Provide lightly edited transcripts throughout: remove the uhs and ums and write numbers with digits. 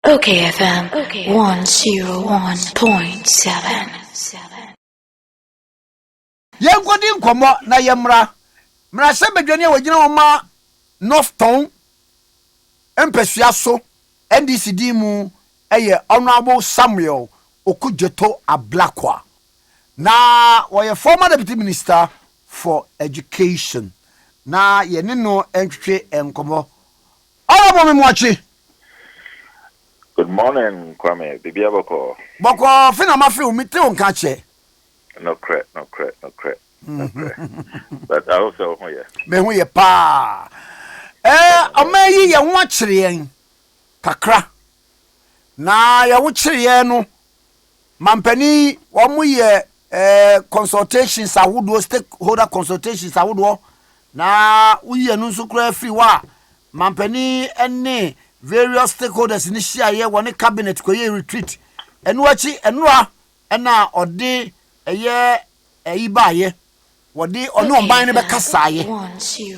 OKFM 101.7. Yankodi nkomo na yemra. Mra se bedwane wagina oma Northtown empesua so NDCD mu eye Honorable Samuel Okudzeto Ablakwa. Na was former deputy minister for education. Na ye ne no entwe enkomo. Honorable Memwachi. Good morning, Kwame. Bibi Aboko. Boko fina mafi umite onkache. No credit. But I also here. Me hu ye pa. Amayi ye ho akire yen. Kakra. Na ye wo kire yen no. Mampani wo mu ye consultations awodo stakeholder consultations awodo. Na wo ye no nso kra free wa. Mampani ene various stakeholders in share ye one cabinet ko ye retreat. Enu achi enura na ode eye ibaye wodi onu omban ne be kasaye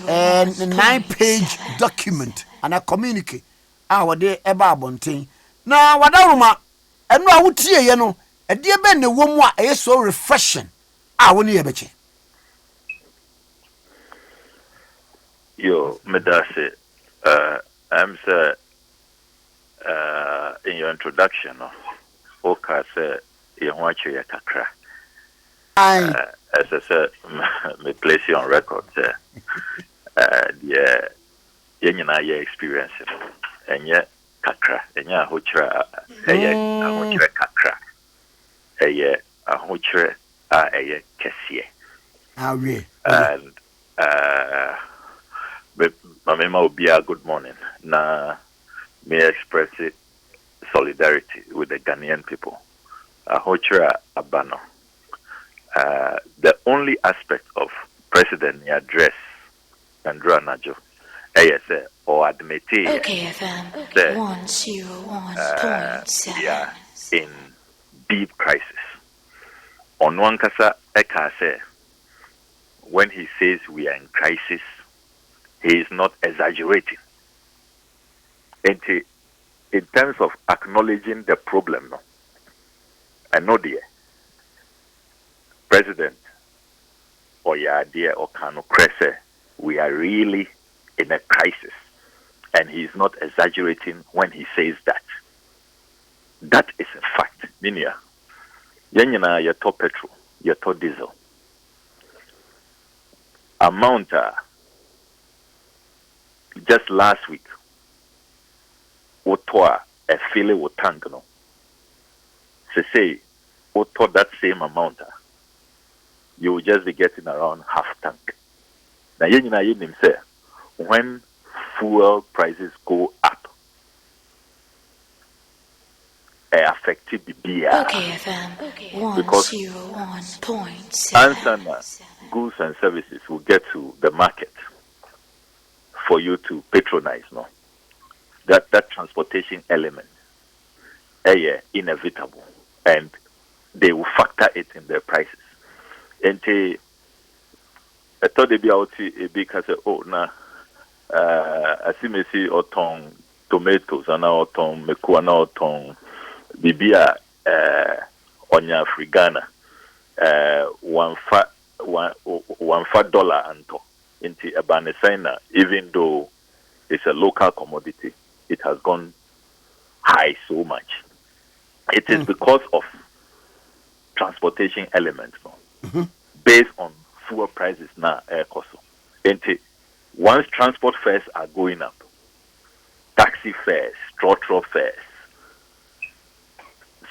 and 9-page document and a communique wodi eba abonten na wadaruma enu a wotie ye no ede be ne womu a eye so refreshing woni ye beche Yo medase I'm sir in your introduction oka say ye ho ache kakra. As I said, me place you on record there. Yeah, your experience, and yet kakra, and ya hochra, kakra, a hochra, a kessie. And Mamma will be a good morning. Na may express solidarity with the Ghanaian people. A hochra abano. The only aspect of President address Andrew Najo, ASA or admit OKFM 101.7. we are in deep crisis. On one kasa Eka say, when he says we are in crisis, he is not exaggerating. And in terms of acknowledging the problem, no, I know the President or your idea or Kano Krese, we are really in a crisis. And he is not exaggerating when he says that. That is a fact. Minia, Yanyana, your top petrol, your top diesel. Amount just last week, Otoa, a file with tank, no. Say, Oto that same amount. You will just be getting around half tank. Now, you say, when fuel prices go up, it affects the beer. OKFM 101.7. Answer goods and services will get to the market for you to patronize. No, that transportation element, inevitable, and they will factor it in their prices. And I thought they'd be out because I see me see autumn tomatoes and now autumn mekuana autumn bibia onya frigana $1 and into a banesina, even though it's a local commodity, it has gone high so much. It is because of transportation elements. No? Based on fuel prices now, once transport fares are going up, taxi fares, trotro fares,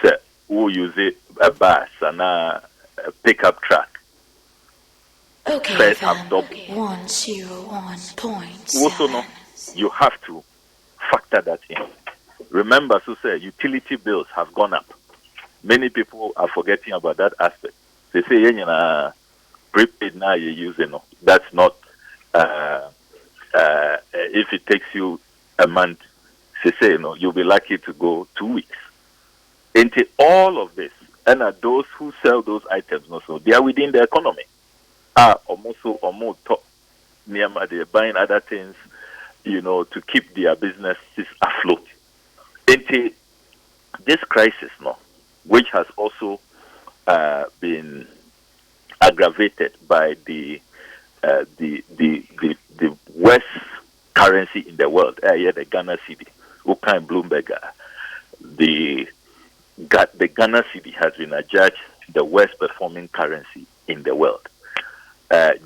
so who use it, a bus and a pickup truck, fares have doubled. 101.7. Also, no, you have to factor that in. Remember, so say utility bills have gone up. Many people are forgetting about that aspect. They say, prepaid now you're using. No, that's not. If it takes you a month, they say, you'll be lucky to go 2 weeks. Into all of this, and those who sell those items, also, they are within the economy. Almost top. They're buying other things, to keep their businesses afloat. Into this crisis, no, which has also been aggravated by the worst currency in the world, the Ghana cedi, Ukai Bloomberg, the Ghana cedi has been adjudged the worst performing currency in the world.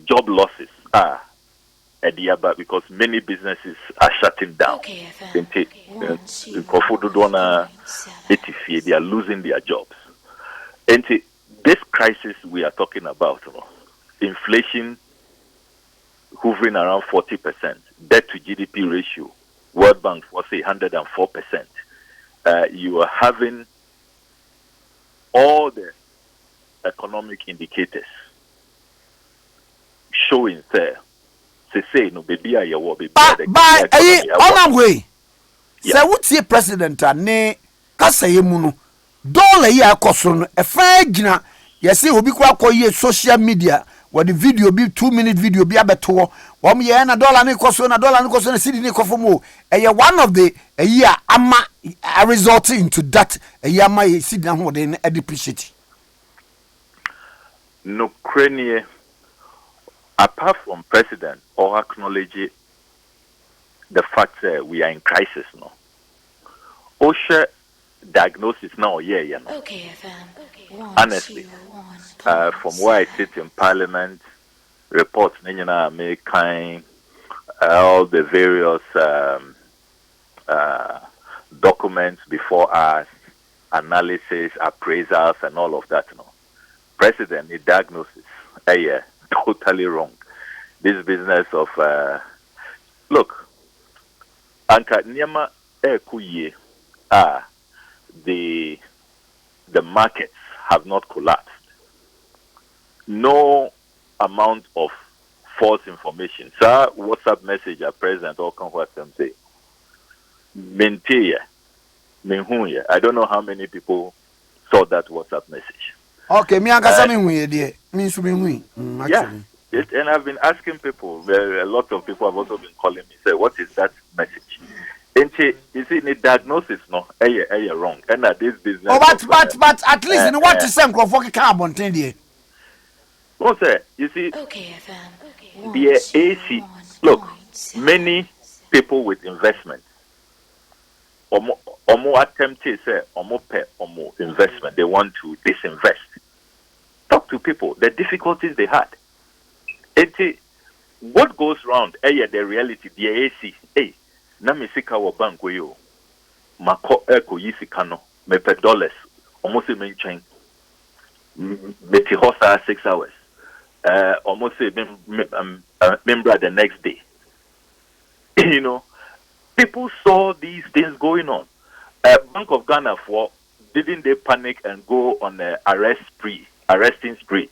Job losses are at the above because many businesses are shutting down. They are losing their jobs. And this crisis we are talking about, inflation hovering around 40%, debt to GDP ratio, World Bank was 104%. You are having all the economic indicators showing there. Say no baby I your baby. But on way. Say what's the president ne kasa yemu no dollar ya koso no e fa gina yesi obi kwa koye social media with the video be 2-minute video be abeto wom ye na dollar ne koso na cedi ne kofo mo e one of the year ama resulting into that a year ma cedi na ho de depreciate no cranie. Apart from president or acknowledge the fact that we are in crisis now. OSHA diagnosis now, you know. okayfm. Honestly, from where I sit in Parliament, reports make kind all the various documents before us, analysis, appraisals, and all of that. No, president, the diagnosis, totally wrong. This business of look, Anka Nyama Kuye, the markets have not collapsed. No amount of false information. Sir, WhatsApp message at President or what them say. Menteya, Menhuya. I don't know how many people saw that WhatsApp message. Okay, me anga sami hu ye me so be hu actually. And I've been asking people, a lot of people have also been calling me, say, what is that message? And you see, the diagnosis, no, wrong. And that this business. Oh, but at least in what you say, for carbon, no, sir, you see, the AC, look, many people with investment, or more attempted, say, or more investment, they want to disinvest. Talk to people, the difficulties they had. What goes round, the reality, the AC, na misika wa banko yo, mako eko yisikano, mepe dollars, almost a mention, meti hosa 6 hours, almost a member the next day. You know, people saw these things going on. Bank of Ghana didn't they panic and go on an arresting spree?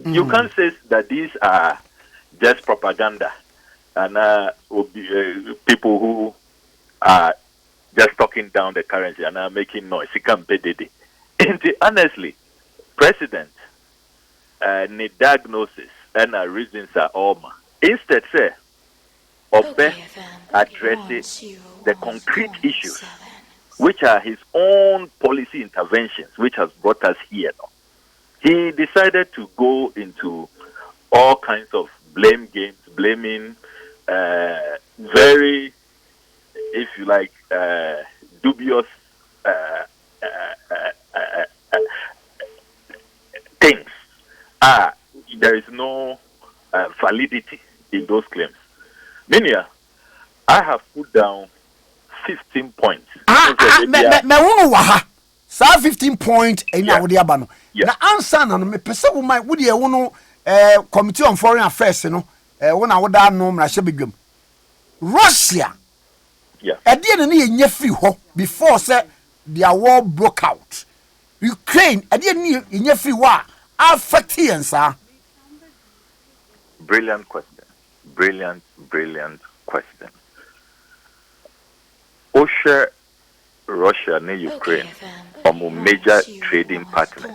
You can't say that these are just propaganda and people who are just talking down the currency and are making noise. Honestly, president need diagnosis and reasons are all. Instead, say, address the concrete issues, which are his own policy interventions, which has brought us here now. He decided to go into all kinds of blame games, blaming very, if you like, dubious things. There is no validity in those claims. Minia, I have put down 15 points. 15 point ina wodi aba no na answer na me pese wo mai wodi e wo no committee on foreign affairs no wo na woda no mra hye bedwam Russia e na ye free ho before say their war broke out. Ukraine e ye free war affect yensa. Brilliant question. Brilliant question. OSHA, Russia and Ukraine are major trading partners.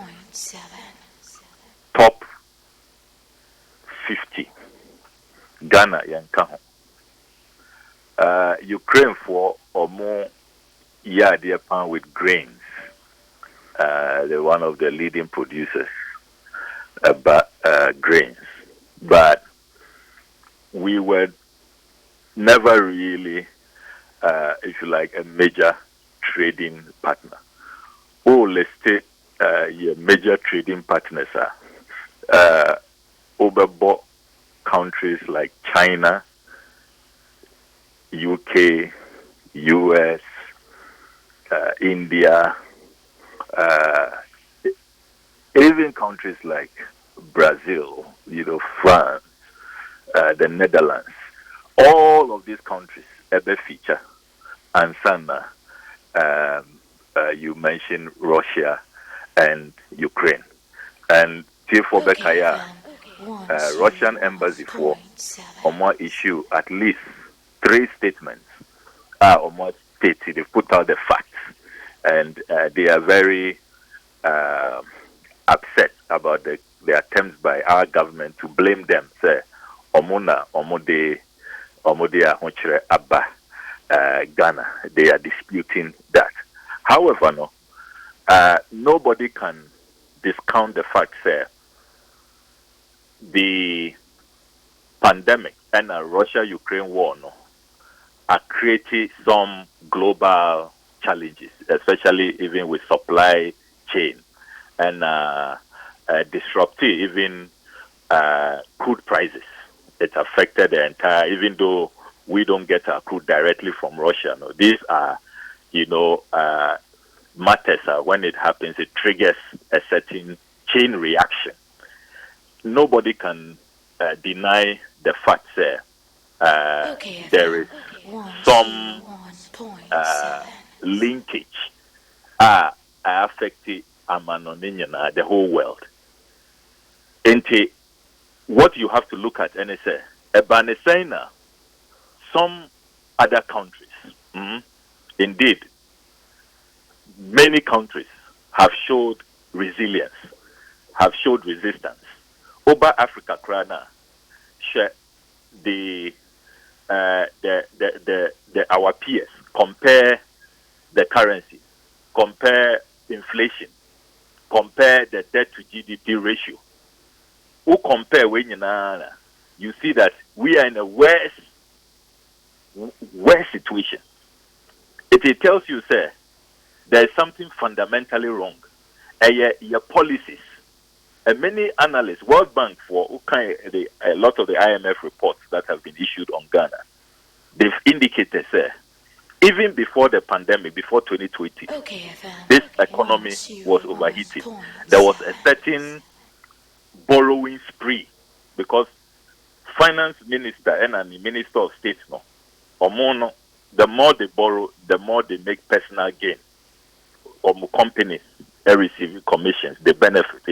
Top 50. Ghana yankaho. Ukraine for or more yeah, they are with grains. They're one of the leading producers about grains, but we were never really, if you like, a major trading partner. Oh, let's say your major trading partners are overbought countries like China, UK, US, India, even countries like Brazil, France, the Netherlands. All of these countries ever feature. And Sana, you mentioned Russia and Ukraine. And T4 Bekaya, Russian embassy for more issue at least 3 statements. More state, they put out the facts. And they are very upset about the attempts by our government to blame them. Say, Omode Abba, Ghana. They are disputing that. However, nobody can discount the fact that the pandemic and a Russia-Ukraine war are creating some global challenges, especially even with supply chain and disrupting even crude prices. It affected the entire, even though we don't get our crude directly from Russia. These are, matters. When it happens, it triggers a certain chain reaction. Nobody can deny the fact that there is some linkage affecting the whole world. And what you have to look at and say, some other countries, indeed, many countries have showed resilience, have showed resistance. Over Africa, Krana, our peers compare the currency, compare inflation, compare the debt to GDP ratio. Who compare when you see that we are in a worse situation. It tells you, sir, there is something fundamentally wrong. Your policies. And many analysts, World Bank, for a lot of the IMF reports that have been issued on Ghana, they've indicated, sir, even before the pandemic, before 2020, this economy was overheating. There was a certain borrowing spree because finance minister and the minister of state, the more they borrow, the more they make personal gain. Or companies are receiving commissions, they benefit.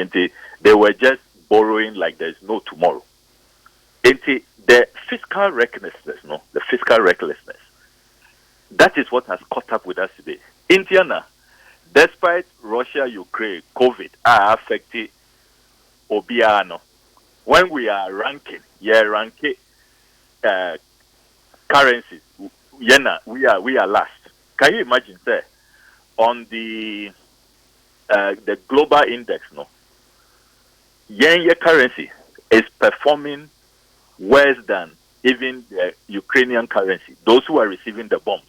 They were just borrowing like there's no tomorrow. The fiscal recklessness, that is what has caught up with us today. Indiana, despite Russia, Ukraine, COVID are affecting Obiano. When we are ranking currencies, we are last. Can you imagine, sir? On the global index, yen currency is performing worse than even the Ukrainian currency. Those who are receiving the bombs.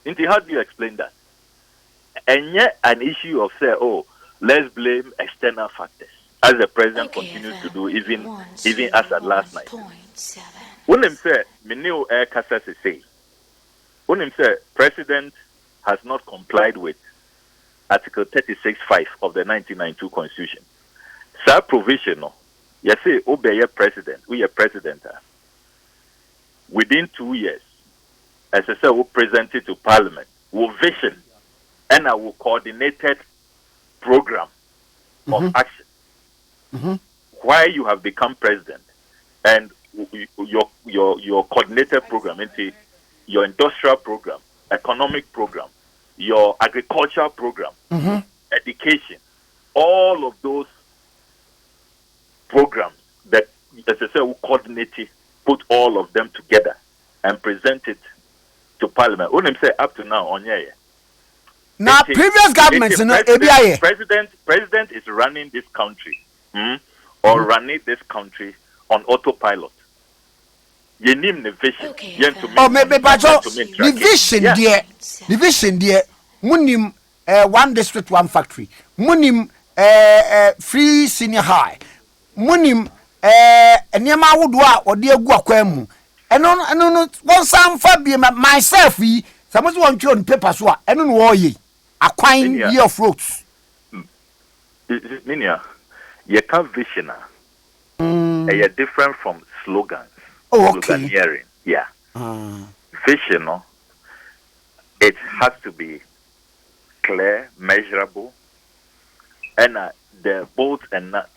How do you explain that? And yet, an issue of say, let's blame external factors, as the president continues to do, even as at last night. When him say, "Menio air kasa say," when him say, president has not complied with Article 36(5) of the 1992 Constitution. That provision, you say, obey president, we are president. Within 2 years, as I said, we'll present it to Parliament, we'll vision, and I will coordinated program of action. Why you have become president, and your coordinated program into your industrial program, economic program, your agricultural program, education, all of those programs that, as I said, will coordinate it, put all of them together and present it to Parliament. When say up to now, Now, previous governments, president is running this country, or running this country on autopilot. You name the vision. Oh, maybe, but the vision, dear, the vision, dear, munim, one district, one factory, munim, free senior high, munim, Nema Woodwa or dear Guaquemu, and on one some Fabian myself, some want you on paper, so I don't know ye. A quine year of fruits. Minia, you can't vision. You're different from slogans. Oh, okay. Sloganeering. Yeah. Vision, it has to be clear, measurable, and the bolts and nuts.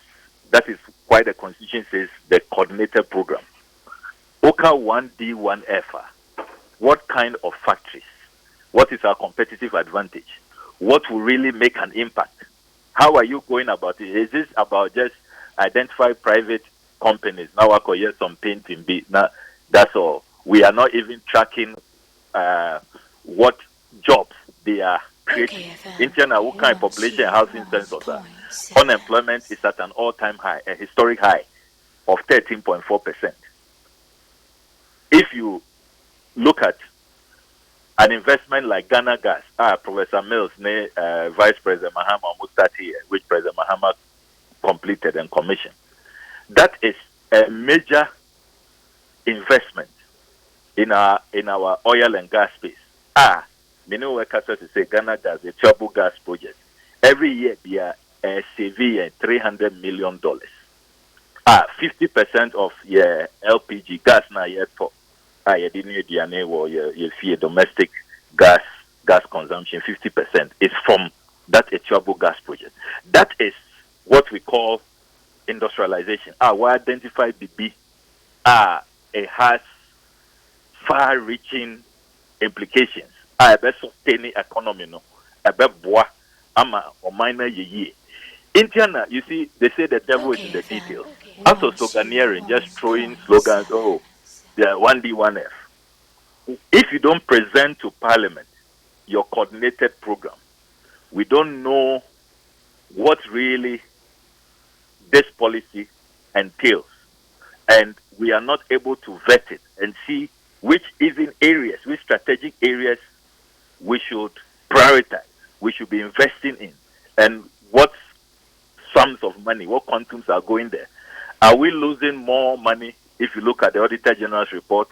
That is why the Constitution says the coordinated program. OKA 1D, 1F. What kind of factories? What is our competitive advantage? What will really make an impact? How are you going about it? Is this about just identify private companies? Now I call here some painting. Now that's all. We are not even tracking what jobs they are creating. In China, what kind of population and housing census? Unemployment is at an all-time high, a historic high of 13.4%. If you look at an investment like Ghana Gas, Professor Mills, Vice President Mahama almost started here, which President Mahama completed and commissioned. That is a major investment in our oil and gas space. Many workers say Ghana Gas, the Trouble Gas project. Every year they are saving $300 million. 50% of your LPG gas now yet for. You didn't need DNA or you fear domestic gas consumption. 50% is from that Echuabo gas project. That is what we call industrialization. We identify BB. It has far-reaching implications. About sustaining economy, no. About bois, or minor ye. Indiana, you see, they say the devil is in the details. Also, sloganeering, just throwing slogans. The 1D, 1F. If you don't present to Parliament your coordinated program, we don't know what really this policy entails. And we are not able to vet it and see which strategic areas we should prioritize, we should be investing in, and what sums of money, what quantums are going there. Are we losing more money? If you look at the Auditor General's report,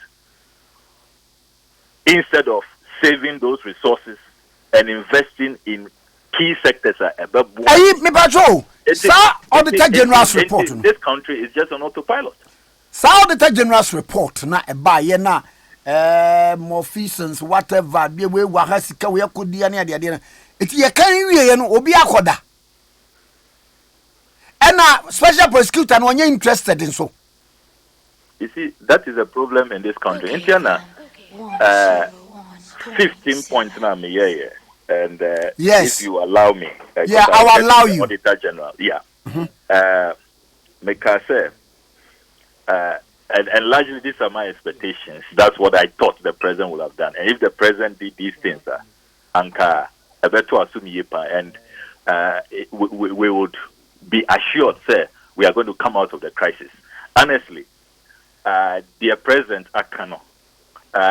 instead of saving those resources and investing in key sectors, Auditor General's report. This country is just an autopilot. Auditor General's report na eba more feasons whatever be we wahasika we akodi na ade it ye kan wie no obi akoda. And special prosecutor no interested in so. You see, that is a problem in this country. In China, 15 points now, and yes, if you allow me, I'll allow you. Auditor General, make I say, and largely these are my expectations. That's what I thought the president would have done. And if the president did these things, Anka, I bet to assume and we would be assured, sir, we are going to come out of the crisis. Honestly. Dear President Akano,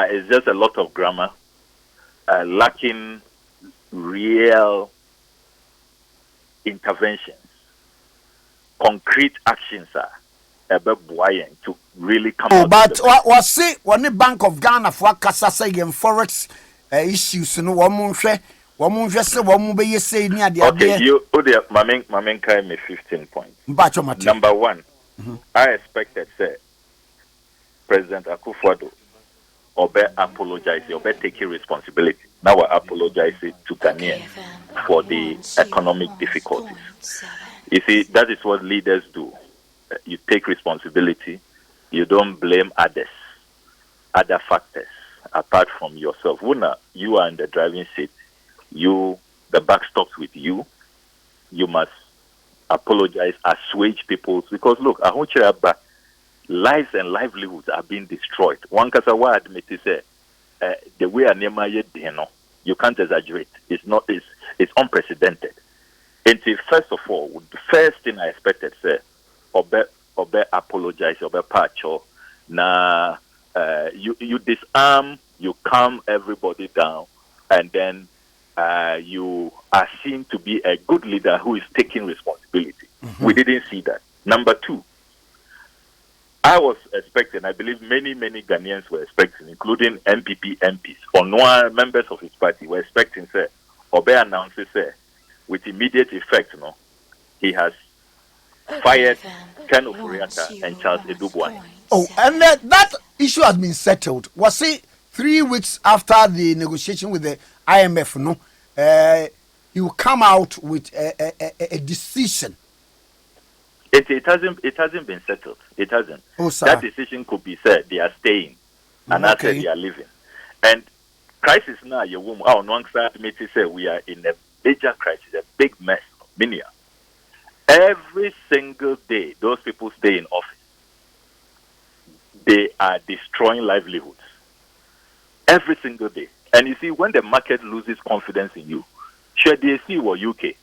is just a lot of grammar, lacking real interventions, concrete actions to really come out. But what say when the Bank of Ghana for Kasa say in forex issues no one say one be say near the okay, you Mamen kai me 15 points. Number one, I expected say President Akufo Addo apologize, taking responsibility. Now I apologize to Ghanaians for the economic difficulties. You see, that is what leaders do. You take responsibility. You don't blame others, other factors apart from yourself. You are in the driving seat. The buck stops with you. You must apologize, assuage people, because look, I want you to back. Lives and livelihoods are being destroyed. One Kasawa admitted the way a You can't exaggerate. It's unprecedented. And first of all, the first thing I expected, say, Obe apologize, Obe pacho. Now, you disarm, you calm everybody down, and then you are seen to be a good leader who is taking responsibility. Mm-hmm. We didn't see that. Number two, I was expecting, I believe many Ghanaians were expecting, including MPP MPs, or members of his party, were expecting, say, Obe announces, say, with immediate effect, he has fired Ken Ofori-Atta and Charles Edubwai. Oh, and that issue has been settled. Was it 3 weeks after the negotiation with the IMF? No, he will come out with a decision. It hasn't been settled. It hasn't. Oh, sir. That decision could be said they are staying, and I said they are leaving. And crisis now, your woman, our non-side meeting say we are in a major crisis, a big mess. Minia. Every single day, those people stay in office. They are destroying livelihoods. Every single day. And you see, when the market loses confidence in you, should they see what UK?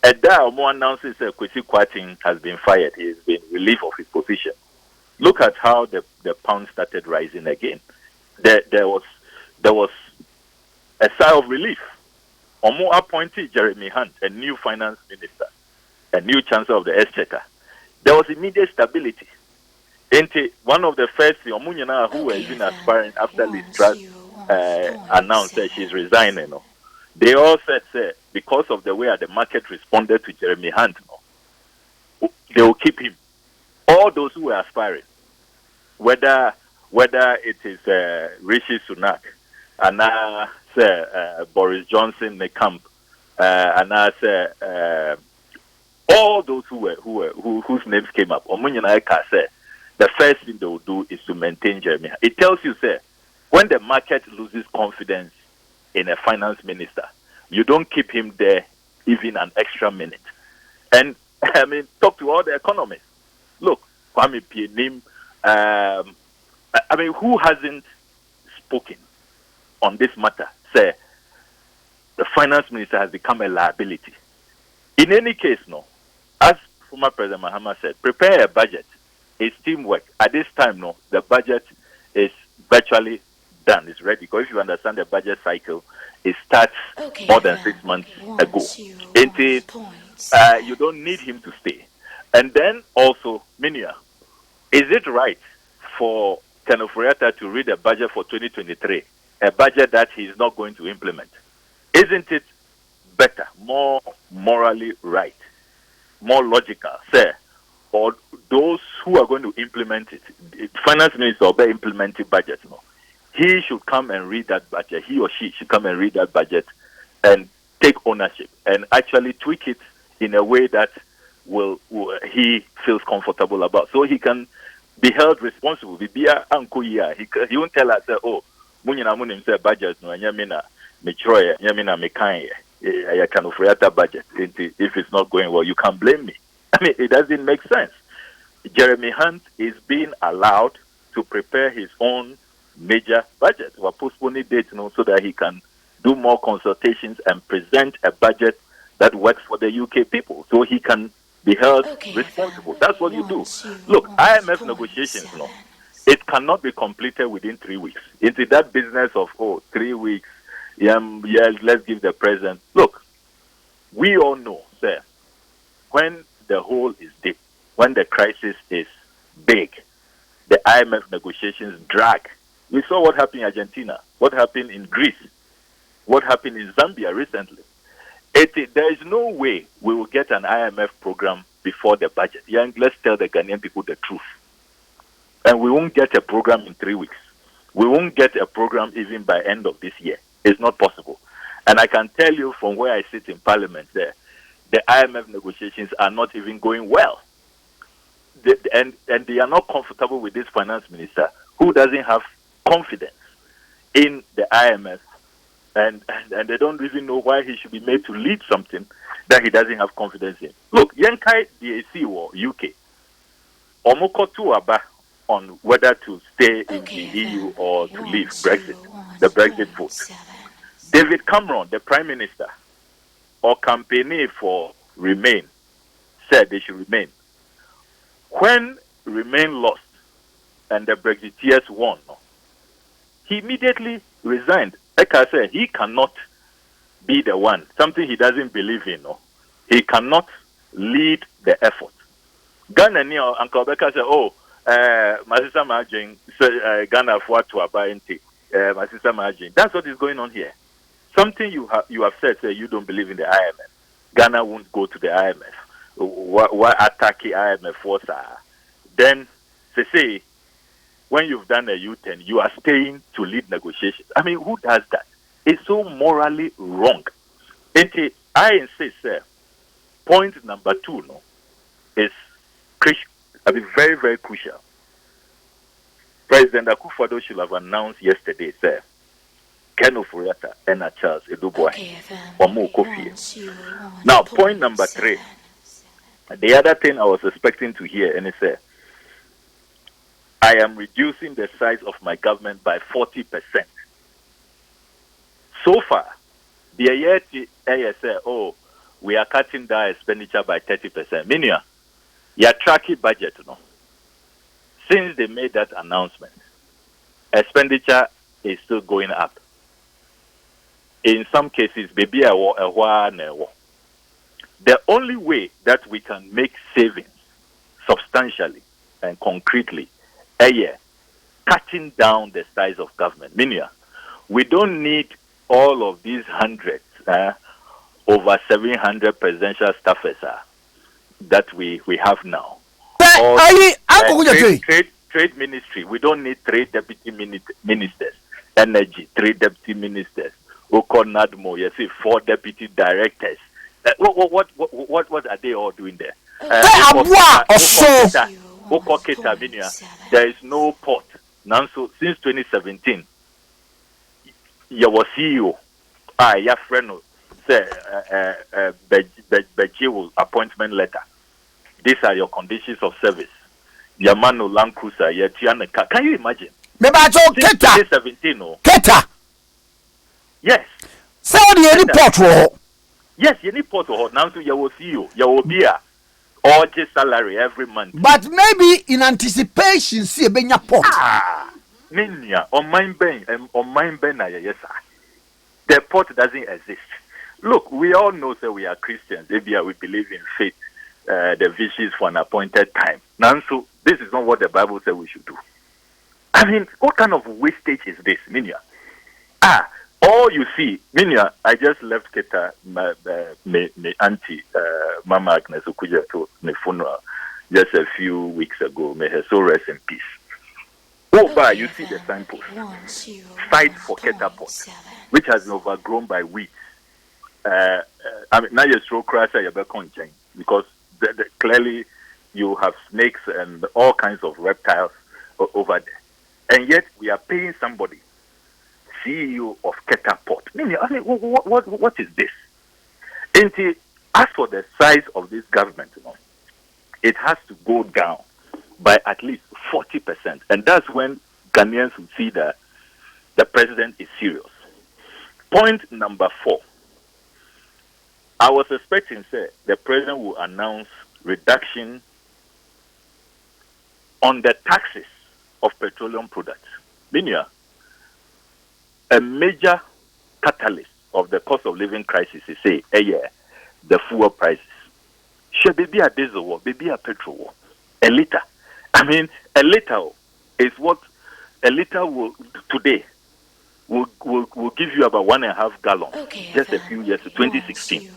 And that one announces that Kwesi Kwarteng has been fired. He has been relieved of his position. Look at how the pound started rising again. There was a sigh of relief. Omo appointed Jeremy Hunt, a new finance minister, a new chancellor of the Exchequer. There was immediate stability. One of the first Omunyana who were even aspiring after Liz Truss announced that she's resigning. They all said, because of the way the market responded to Jeremy Hunt, they will keep him. All those who were aspiring, whether it is Rishi Sunak, and now Boris Johnson, the camp, and now all those whose names came up. Omunyana said the first thing they will do is to maintain Jeremy. It tells you, sir, when the market loses confidence in a finance minister, you don't keep him there even an extra minute. And I mean, talk to all the economists. Look, Kwame Pienim, I mean, who hasn't spoken on this matter? Say, the finance minister has become a liability. In any case, as former President Mahama said, prepare a budget. It's teamwork. At this time, the budget is virtually done. It's ready. Because if you understand the budget cycle, it starts more than 6 months ago. You don't need him to stay. And then also, Minia, is it right for Ken Ofori-Atta to read a budget for 2023, a budget that he's not going to implement? Isn't it better, more morally right, more logical, sir, or those who are going to implement it, finance minister or implementing budget, he should come and read that budget. He or she should come and read that budget and take ownership and actually tweak it in a way that he feels comfortable about, so he can be held responsible. He won't tell us, munyina say budget no nyamina metroye nyamina mekan I can offer that budget. If it's not going well, you can't blame me. I mean, it doesn't make sense. Jeremy Hunt is being allowed to prepare his own major budget. We're postponing dates so that he can do more consultations and present a budget that works for the UK people, so he can be held responsible. That's what you do. Look, IMF negotiations, it cannot be completed within 3 weeks. Into that business of 3 weeks, let's give the president. Look, we all know, sir, when the hole is deep, when the crisis is big, the IMF negotiations drag. We saw what happened in Argentina, what happened in Greece, what happened in Zambia recently. There is no way we will get an IMF program before the budget. Let's tell the Ghanaian people the truth. And we won't get a program in 3 weeks. We won't get a program even by end of this year. It's not possible. And I can tell you from where I sit in Parliament there, the IMF negotiations are not even going well. And they are not comfortable with this finance minister who doesn't have confidence in the IMF, and they don't even know why he should be made to lead something that he doesn't have confidence in. Look, Yankai DAC or UK, Omokotu Aba on whether to stay in the EU or to leave Brexit, the Brexit vote. David Cameron, the Prime Minister, or campaigning for Remain, said they should remain. When Remain lost and the Brexiteers won, he immediately resigned. Like I said, he cannot be the one, something he doesn't believe in. He cannot lead the effort. Ghana, Uncle Becca said, my sister Margin, Ghana for to abide my sister Margin. That's what is going on here. Something you have said, you don't believe in the IMF. Ghana won't go to the IMF. Why attack the IMF for, sir? Then, say, when you've done a U-turn, you are staying to lead negotiations. I mean, who does that? It's so morally wrong. I insist, sir, point number 2 is very, very crucial. President Akufo Addo should have announced yesterday, sir, Ken Oforiatta and Charles Edubwai or Mo Kofi. Now, point number 3. The other thing I was expecting to hear, and it said, I am reducing the size of my government by 40%. So far, the year say, we are cutting down expenditure by 30%. Meaning, you are tracking budget, Since they made that announcement, expenditure is still going up. In some cases, maybe a while. The only way that we can make savings substantially and concretely, cutting down the size of government. Meaning, we don't need all of these hundreds, over 700 presidential staffers that we have now. Trade ministry, we don't need 3 deputy ministers. Energy, 3 deputy ministers. Okonadmo, 4 deputy directors. What are they all doing there? There is no port. Now, so since 2017, your CEO, your friend, say, Bejiwo appointment letter. These are your conditions of service. Yamano Land Cruiser, Tiana. Can you imagine? Since 2017, Keta. Yes. So the port. Yes, you need port. Now, so you will see you. You will be or just salary every month. But maybe in anticipation, see a benya port. Minya on mine ben, yes, sir. The port doesn't exist. Look, we all know that we are Christians. Maybe we believe in faith, the wishes for an appointed time. Now, so this is not what the Bible says we should do. I mean, what kind of wastage is this, Minya? All you see, Minya, I just left Keta, my auntie, Mama Agnes Okudzeto, my funeral, just a few weeks ago. May her soul rest in peace. But you see the signpost. Fight for Keta Port, which has been overgrown by weeds. I mean, now you're so crass, you're back on chain because clearly you have snakes and all kinds of reptiles over there. And yet we are paying somebody, CEO of Keta Port. I mean, what is this? And as for the size of this government, it has to go down by at least 40%. And that's when Ghanaians will see that the president is serious. Point number 4. I was expecting, the president will announce reduction on the taxes of petroleum products. Meaning, a major catalyst of the cost of living crisis is the fuel prices. Should be a diesel war, be a petrol war. A liter. I mean, a liter is what a liter will today will give you about 1.5 gallons. Just a few years, 2016.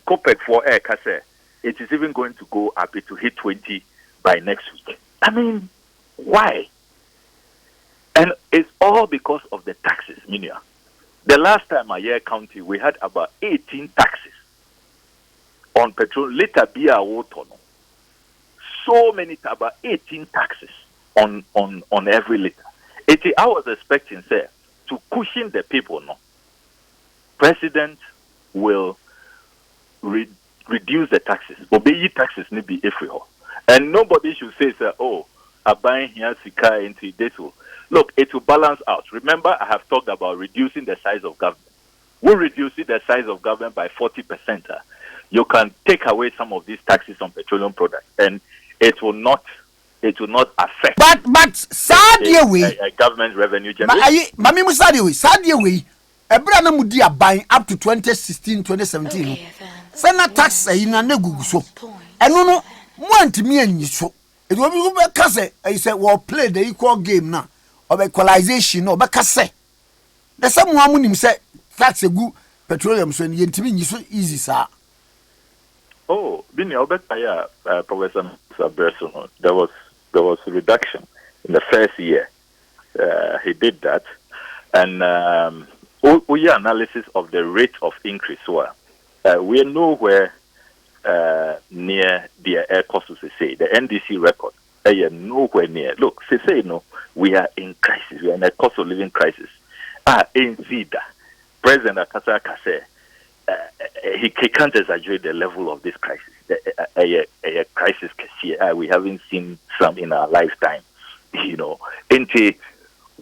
Copec for air cassette. It is even going to go up to hit 20 by next week. I mean, why? And it's all because of the taxes, Minia. The last time I counted, we had about 18 taxes on petrol, later beer, water. So many, about 18 taxes on every liter. I was expecting, to cushion the people, President will reduce the taxes. Obey taxes need be everywhere. And nobody should say, I buy here Sika into this. look, it will balance out. Remember, I have talked about reducing the size of government. We're reducing the size of government by 40%. You can take away some of these taxes on petroleum products, and it will not affect. But sadly, we government revenue generation. Mami Musadi, sadly, we Ebrana Mudi buying up to 2016, 2017. Send tax in a negu so. And no, want me and you so. It will be because I said, well, play the equal game now of equalization or because the someone when him said that's a good petroleum so you so easy, sir. Oh, Bini, Professor Berson, there was a reduction in the first year. He did that, and we analysis of the rate of increase. We are nowhere near the air cost to say the NDC record. Nowhere near. Look, say no, we are in crisis. We are in a cost of living crisis. In Zida, President Akasa Kase. He can't exaggerate the level of this crisis. A crisis we haven't seen some in our lifetime. Into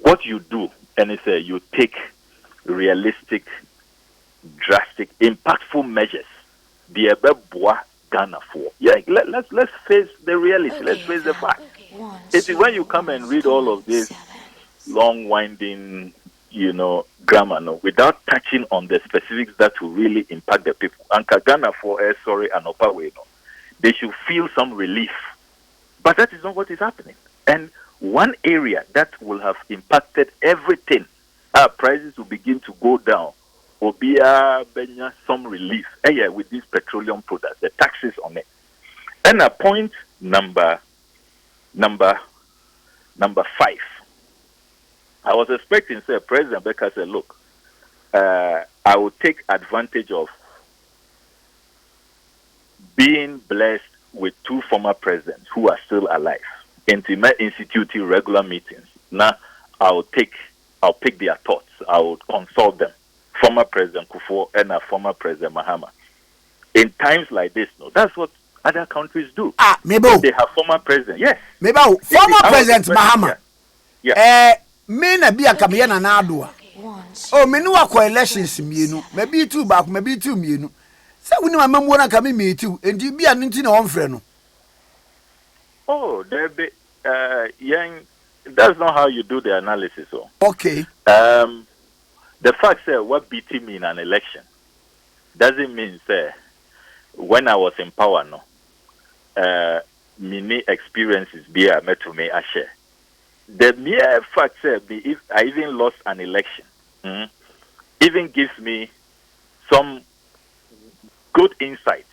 what you do, and it's you take realistic, drastic, impactful measures. The Ghana for let's face the reality. Let's face the fact. It is when you come and read all of this long winding grammar, without touching on the specifics that will really impact the people. And Ghana for sorry and Opawe, they should feel some relief. But that is not what is happening. And one area that will have impacted everything, our prices will begin to go down. Will be some relief with these petroleum products, the taxes on it. And a point number 5. I was expecting, say, President Becker said, look, I will take advantage of being blessed with 2 former presidents who are still alive, instituting regular meetings. Now, I'll pick their thoughts. I will consult them. Former President Akufo and former President Mahama. In times like this, that's what other countries do. Maybe they have former president. Yes. Maybe former President Mahama. Yeah. Me na bi akamye na adua. Oh, me no akwa elections mienu. Maybe 2 back, maybe 2 mienu. Say we no amamwo na kame me 2. Enti bi an nti na won frɛ no. Oh, there be that's not how you do the analysis. Okay. The fact that what beating me in an election doesn't mean when I was in power, many experiences be a met to me I share. The mere fact if I even lost an election, even gives me some good insights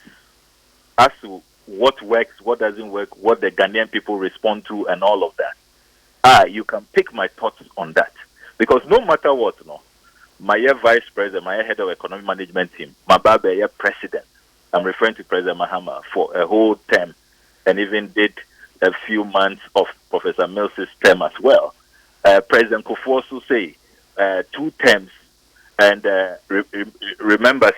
as to what works, what doesn't work, what the Ghanaian people respond to, and all of that. You can pick my thoughts on that. Because no matter what, my vice president, my head of economic management team, my baba president, I'm referring to President Mahama for a whole term, and even did a few months of Professor Mills's term as well. President Akufo also say 2 terms, and remember,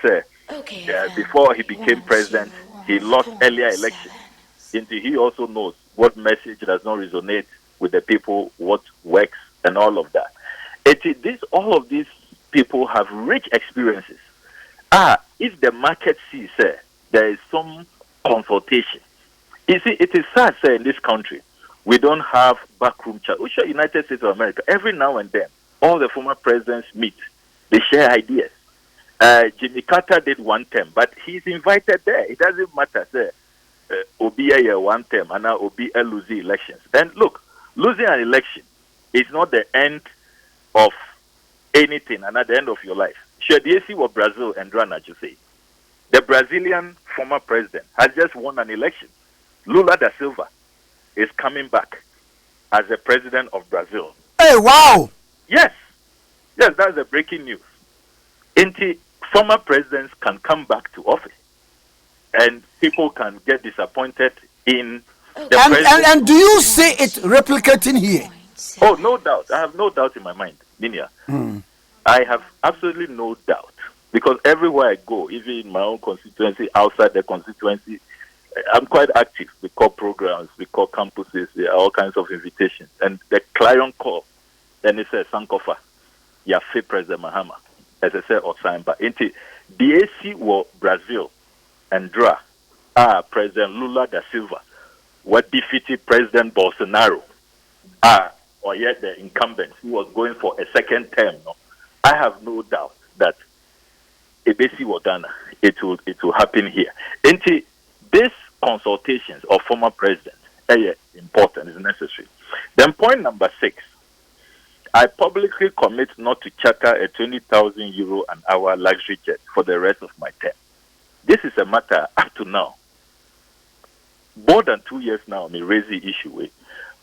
before he became president, he lost earlier elections. He also knows what message does not resonate with the people, what works, and all of that. All of these people have rich experiences. If the market sees there is some consultation. You see, it is sad in this country we don't have backroom chat. We share United States of America. Every now and then, all the former presidents meet. They share ideas. Jimmy Carter did 1 term, but he's invited there. It doesn't matter, Obi a 1 term, and now Obi a losing elections. And look, losing an election is not the end of anything and at the end of your life. Sure, do you see what Brazil and Drana just say? The Brazilian former president has just won an election. Lula da Silva is coming back as the president of Brazil. Hey, wow! Yes, that's the breaking news. Former presidents can come back to office, and people can get disappointed in the president. And do you see it replicating here? Oh, no doubt. I have no doubt in my mind, Ninia. I have absolutely no doubt. Because everywhere I go, even in my own constituency, outside the constituency, I'm quite active. We call programs, we call campuses, there are all kinds of invitations. And the clarion call and it's a Sankofa, ya fe President Mahama, as I said, or Samba. Into DAC were Brazil and DRA, President Lula da Silva, what defeated President Bolsonaro, or yet the incumbent who was going for a second term. No? I have no doubt that Ebesi Wadana, it will happen here. Into these consultations of former presidents, important, is necessary. Then point number 6, I publicly commit not to charter a 20,000 euro an hour luxury jet for the rest of my term. This is a matter up to now. More than 2 years now, me raise the issue with.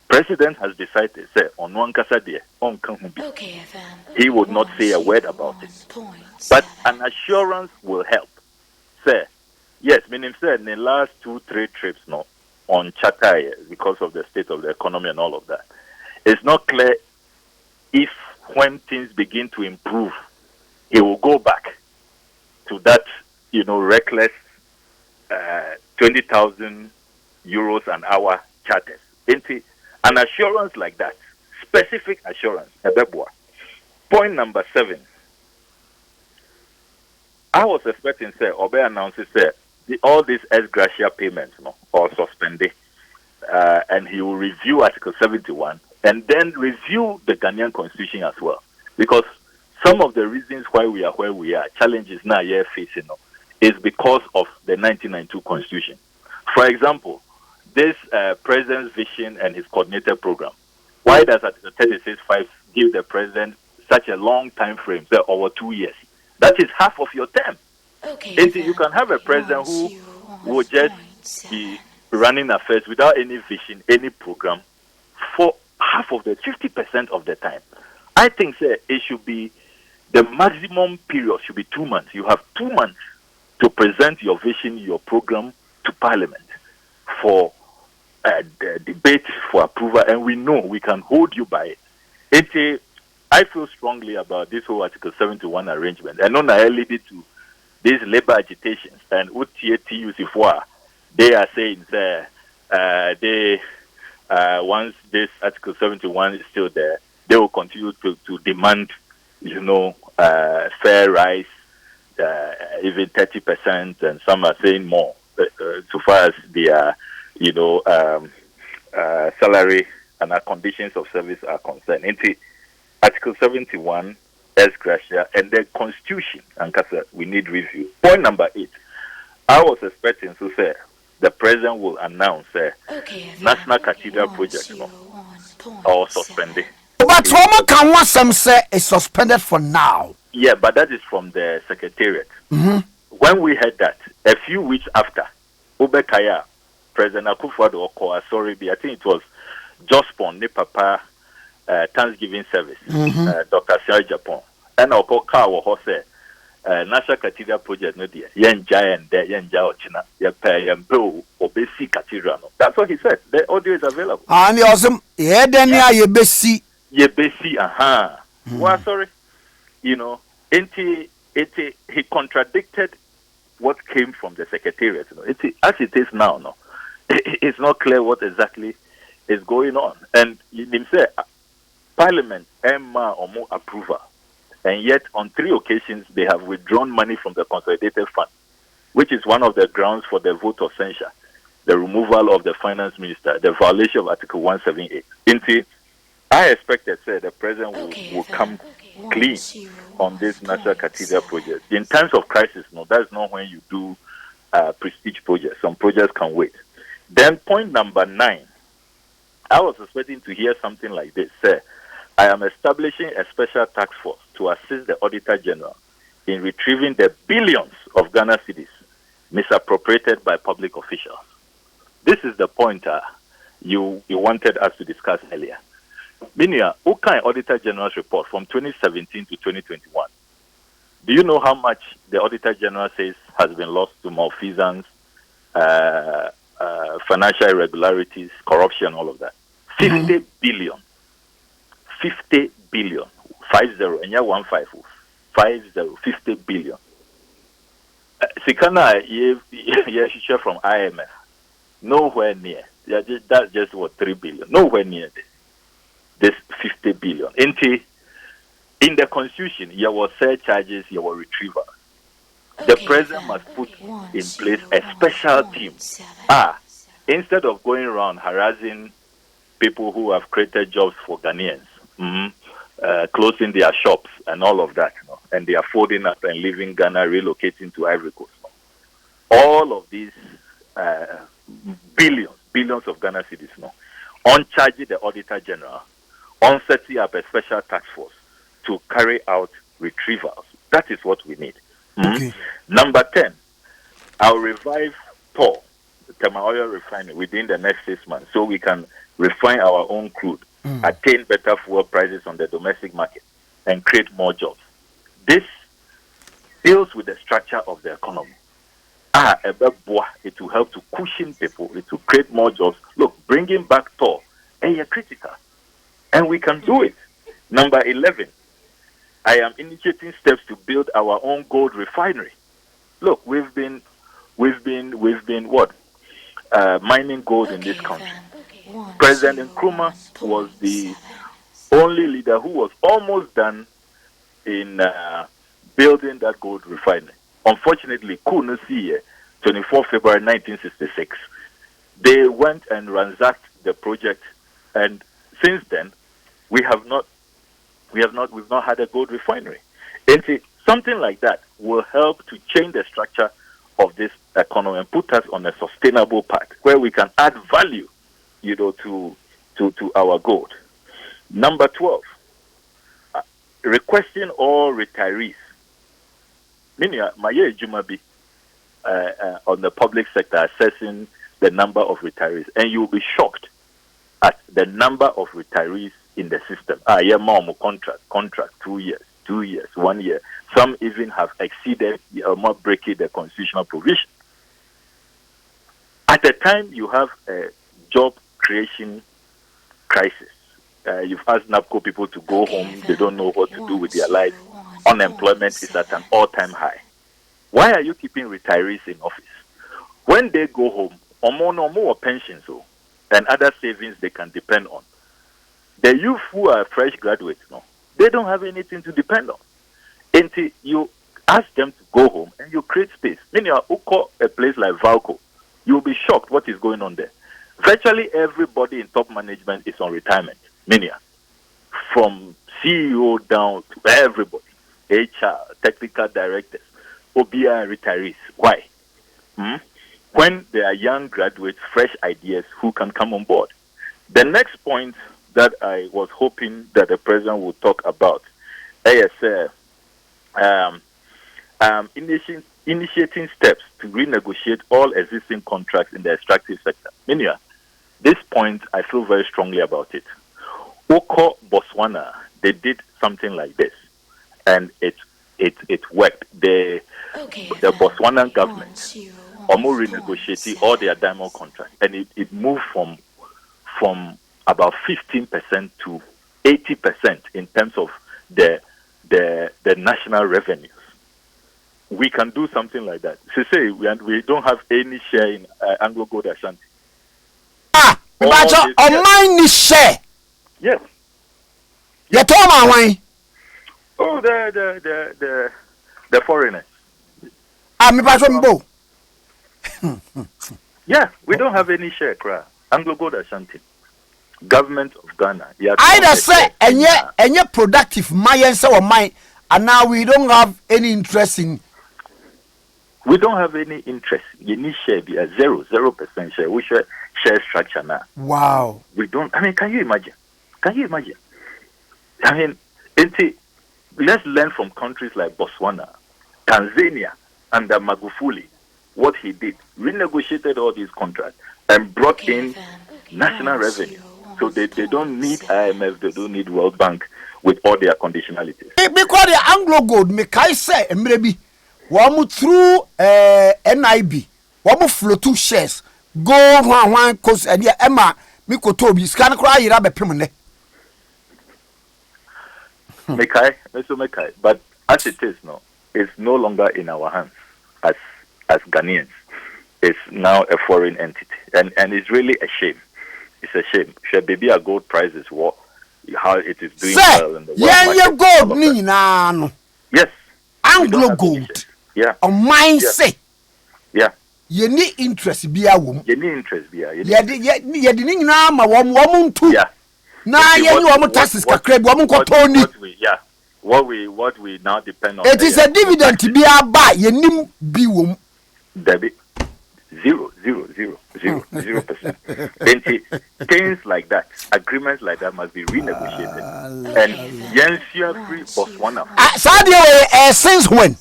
President has decided, say, on one kasadi, on okayfm. He would not say a word about it. But an assurance will help. Say, yes, meaning said in the last 2-3 trips no, on charter because of the state of the economy and all of that. It's not clear if when things begin to improve, he will go back to that, reckless 20,000 euros an hour charters. An assurance like that, specific assurance. Point number 7. I was expecting, say, Obe announces, say, all these ex gratia payments, or suspended, and he will review Article 71 and then review the Ghanaian Constitution as well. Because some of the reasons why we are where we are, challenges now we are facing, is because of the 1992 Constitution. For example, this president's vision and his coordinated program. Why does Article 36(5) give the president such a long time frame, say over 2 years? That is half of your term. And you can have a president who will just be running affairs without any vision, any program, for half of the 50% of the time. I think it should be the maximum period should be 2 months. You have 2 months to present your vision, your program to Parliament for the debate, for approval, and we know we can hold you by it. I feel strongly about this whole Article 71 arrangement. I know I lead it to these labor agitations, and UTATUC4, they are saying they once this Article 71 is still there, they will continue to demand, fair rise, even 30%, and some are saying more, so far as their, salary and our conditions of service are concerned. Article 71, ex gratia, and the Constitution, and we need review. Point number 8, I was expecting to say the president will announce National Cathedral project or suspended. But one can want some say it's suspended for now. Yeah, but that is from the Secretariat. Mm-hmm. When we heard that, a few weeks after, Ubekaya, President Akufo Addo, I think it was Jospon, ne Papa, Thanksgiving service, Dr. Sarah Japan, and our car was National Cathedral project, no dear, Yen Giant, Yen China, Yampo, Obesi Cathedral. That's what he said. The audio is available. And awesome, yeah, then you besi. Well, sorry, he contradicted what came from the Secretariat. As it is now, it's not clear what exactly is going on. And he said, Parliament, Emma or more approval. And yet, on 3 occasions, they have withdrawn money from the Consolidated Fund, which is one of the grounds for the vote of censure, the removal of the Finance Minister, the violation of Article 178. I expected, the President will come clean on this National Cathedral project. In times of crisis, that's not when you do prestige projects. Some projects can wait. Then point number 9, I was expecting to hear something like this. I am establishing a special task force to assist the Auditor General in retrieving the billions of Ghana cedis misappropriated by public officials. This is the point you wanted us to discuss earlier. Minia, Ukai Auditor General's report from 2017 to 2021. Do you know how much the Auditor General says has been lost to malfeasance, financial irregularities, corruption, all of that? 50 billion. 50 billion. 50, and yeah, 150. 50 billion. Sikana, share from IMF. Nowhere near. That's just what 3 billion. Nowhere near this. this 50 billion. In the Constitution, there were surcharges, there were retrievals. The president must put in place a special team. Instead of going around harassing people who have created jobs for Ghanaians, closing their shops and all of that, and they are folding up and leaving Ghana, relocating to Ivory Coast. All of these billions of Ghana cedis, on charging the Auditor General, on setting up a special task force to carry out retrievals. That is what we need. Okay. Number 10, I'll revive TOR, the Thermal Oil Refinery, within the next 6 months so we can refine our own crude, attain better fuel prices on the domestic market, and create more jobs. This deals with the structure of the economy. It will help to cushion people, it will create more jobs. Look, bringing back TOR, is critical. And we can do it. Number 11, I am initiating steps to build our own gold refinery. Look, we've been what? Mining gold in this country. President Nkrumah was the only leader who was almost done in building that gold refinery. Unfortunately, couldn't see 24 February 1966. They went and ransacked the project, and since then, we've not had a gold refinery. And something like that will help to change the structure of this economy and put us on a sustainable path where we can add value, to our gold. Number 12, requesting all retirees. Meaning, on the public sector, assessing the number of retirees, and you will be shocked at the number of retirees in the system. Contract 2 years, 1 year. Some even have exceeded more breaking the constitutional provision. At the time you have a job creation crisis, you've asked NAPCO people to go home, they don't know what to do with their lives. Unemployment is at an all-time high. Why are you keeping retirees in office? When they go home, more pensions and other savings they can depend on. The youth who are fresh graduates, they don't have anything to depend on. Until you ask them to go home and you create space. Meaning, you call a place like Valco, you'll be shocked what is going on there. Virtually everybody in top management is on retirement. Meaning, from CEO down to everybody, HR, technical directors, OBI retirees. Why? When there are young graduates, fresh ideas who can come on board. The next point that I was hoping that the president would talk about is initiating steps to renegotiate all existing contracts in the extractive sector. Meaning, this point, I feel very strongly about it. Oko Botswana, they did something like this, and it worked. The Botswanan government almost renegotiated all their diamond contracts, and it moved from about 15% to 80% in terms of the national revenues. We can do something like that. Say we don't have any share in Anglo Gold Ashanti. But mine share. Yes. You told my why? Oh, the foreigners. Yeah, we don't have any share, Anglo Gold Ashanti. Government of Ghana. Either say and yet productive my answer or mine, and now we don't have any interest in. We don't have any interest. You need share be a 0% share. We share structure now. Wow. We don't. I mean, can you imagine? I mean, let's learn from countries like Botswana, Tanzania, under Magufuli, what he did. Renegotiated all these contracts and brought in national revenue. So they don't need IMF, they don't need World Bank with all their conditionalities. Because the Anglo Gold, I say, maybe, one through NIB, one flow two shares, go one cause and Emma, Miko Toby, scan cry, you have a permanent. Mekai, but as it is now, it's no longer in our hands as Ghanaians. It's now a foreign entity, and it's really a shame. It's a shame. Should baby our gold prices how it is doing well in the world market. Gold ni no. Yes. Anglo Gold. Yeah. On mine say. Yeah. You need interest be a woman. You need interest be a. You didn't know my woman too. Yeah. Now you want taxes kakre woman ko Tony. Yeah. What we now depend on. It is a dividend to be a buy. You need be woman. Debit 0%. Things like that, agreements like that must be renegotiated. And Yensia free was one of them. Since when?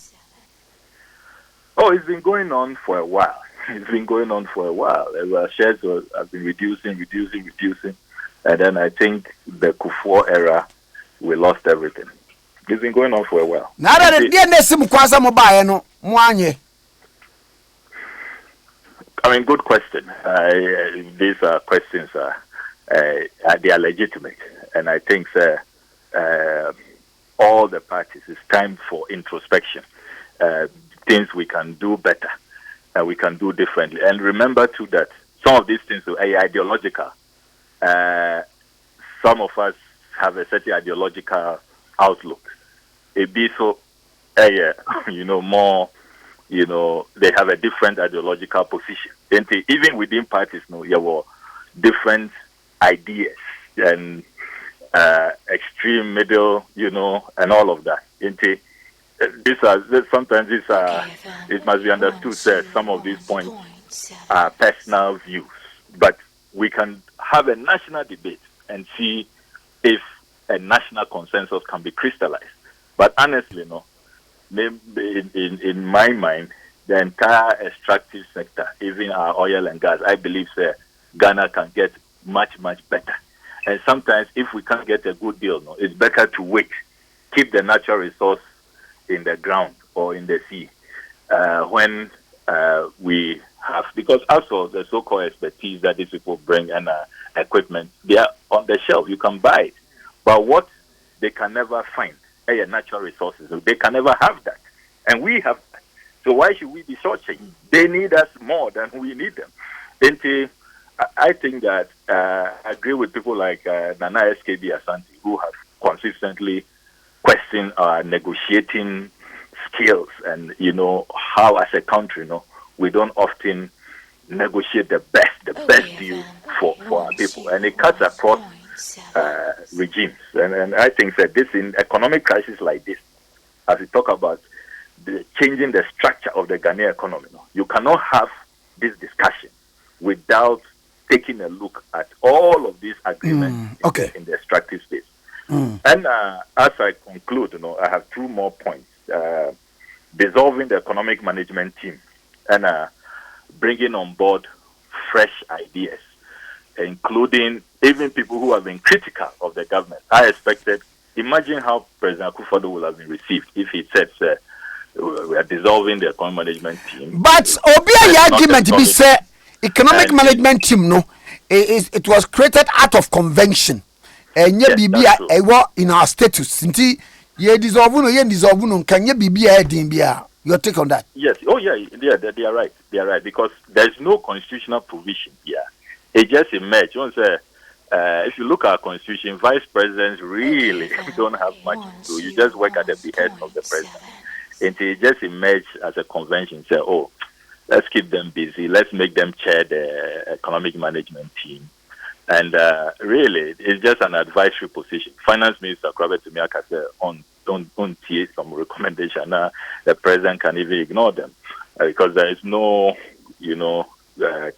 Oh, it's been going on for a while. Shares have been reducing. And then I think the Akufo era, we lost everything. It's been going on for a while. Now that I mean, good question. These are questions, they are legitimate. And I think all the parties, it's time for introspection. Things we can do better, we can do differently. And remember, too, that some of these things are ideological. Some of us have a certain ideological outlook. It be so, more, they have a different ideological position. Even within parties, there were different ideas and extreme, middle, and all of that. Sometimes it must be understood that some of these points are personal views, but we can have a national debate and see if a national consensus can be crystallized. But honestly, in my mind, the entire extractive sector, even our oil and gas, I believe Ghana can get much, much better. And sometimes if we can't get a good deal, it's better to wait, keep the natural resource in the ground or in the sea when we have, because also the so-called expertise that these people bring and equipment, they are on the shelf. You can buy it. But what they can never find are natural resources. They can never have that. And we have that. So why should we be shortchanged? They need us more than we need them. I think that I agree with people like Nana SKD Asante, who have consistently questioned our negotiating skills and, how as a country, we don't often negotiate the best deal for our people. And it cuts across regimes. And I think that this, in economic crisis like this, as we talk about changing the structure of the Ghanaian economy, you cannot have this discussion without taking a look at all of these agreements in the extractive space. And as I conclude, I have two more points. Dissolving the economic management team and bringing on board fresh ideas, including even people who have been critical of the government. I expected, imagine how President Akufo Addo would have been received if he said, we are dissolving the economic management team. But Obia argument be say economic management team it was created out of convention. And ye bibia in our status. Sinti ye dissolve no can ye bibia din bia. Your take on that? Yes. Oh yeah, they are right. They are right because there is no constitutional provision here. It just emerged. If you look at our constitution, vice presidents really don't have much to do. You just work at the behest of the president. And it just emerged as a convention. Say, let's keep them busy. Let's make them chair the economic management team. And really, it's just an advisory position. Finance Minister Krabe Tumiaka said on TA some recommendation. The president can even ignore them because there is no,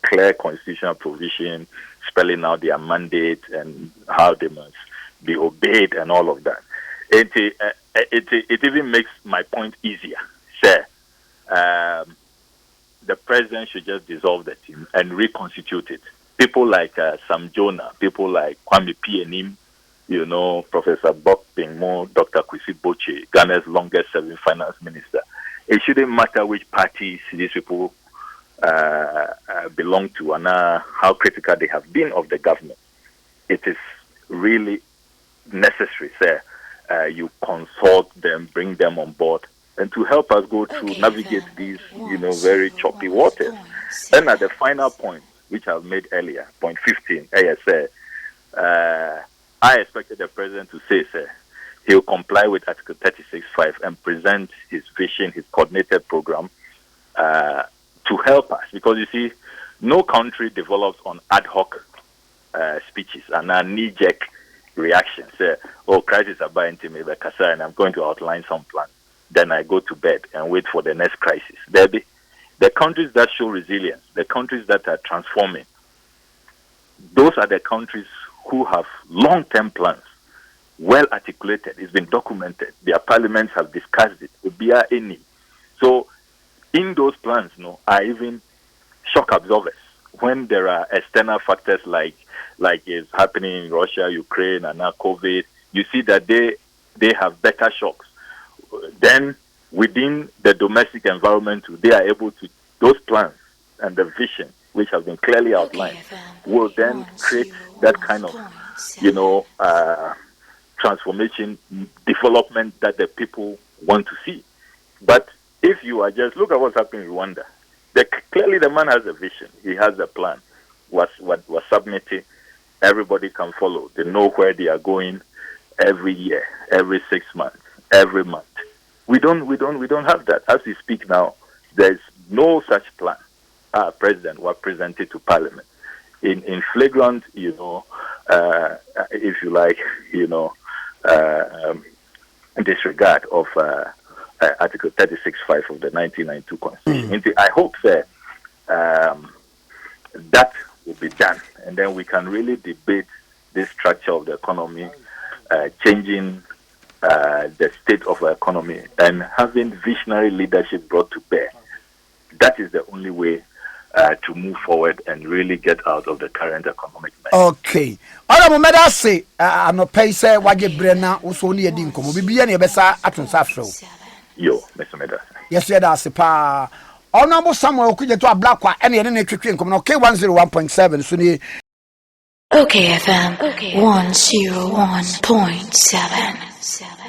clear constitutional provision spelling out their mandate and how they must be obeyed and all of that. It even makes my point easier. Sir, the president should just dissolve the team and reconstitute it. People like Sam Jonah, people like Kwame Pienim, Professor Bob Pingmo, Dr. Kwesi Boche, Ghana's longest serving finance minister. It shouldn't matter which parties these people belong to and how critical they have been of the government. It is really necessary, sir. You consult them, bring them on board, and to help us go through, navigate these, very choppy waters. And at the final point, which I've made earlier, point 15, I expected the president to say, sir, he'll comply with Article 36.5 and present his vision, his coordinated program to help us. Because you see, no country develops on ad hoc speeches and knee-jerk reactions. Oh, crisis are buying to me, and I'm going to outline some plans. Then I go to bed and wait for the next crisis. The countries that show resilience, the countries that are transforming, those are the countries who have long-term plans, well articulated. It's been documented. Their parliaments have discussed it. So in those plans, are even shock absorbers. When there are external factors like is happening in Russia, Ukraine, and now COVID, you see that they have better shocks. Then within the domestic environment, they are able to, those plans and the vision, which have been clearly outlined, will then create that kind of, transformation, development that the people want to see. But if you are just, look at what's happening in Rwanda. Clearly the man has a vision. He has a plan. Was submitted. Everybody can follow. They know where they are going every year, every 6 months, every month. We don't have that. As we speak now, there's no such plan. Our president was presented to Parliament in flagrant, if you like, disregard of Article 36.5 of the 1992 Constitution. I hope that that will be done, and then we can really debate this structure of the economy, changing the state of the economy, and having visionary leadership brought to bear. That is the only way to move forward and really get out of the current economic mess. Okay. All of my say, I'm not pay say what you bring now, also near Dinko. We be any besa at Safro. Yo, Mr. Medas. Yes, that's a pa. Honorable Samuel Okudzeto Ablakwa any train come okay 101.7 Suni. OKFM 101.7.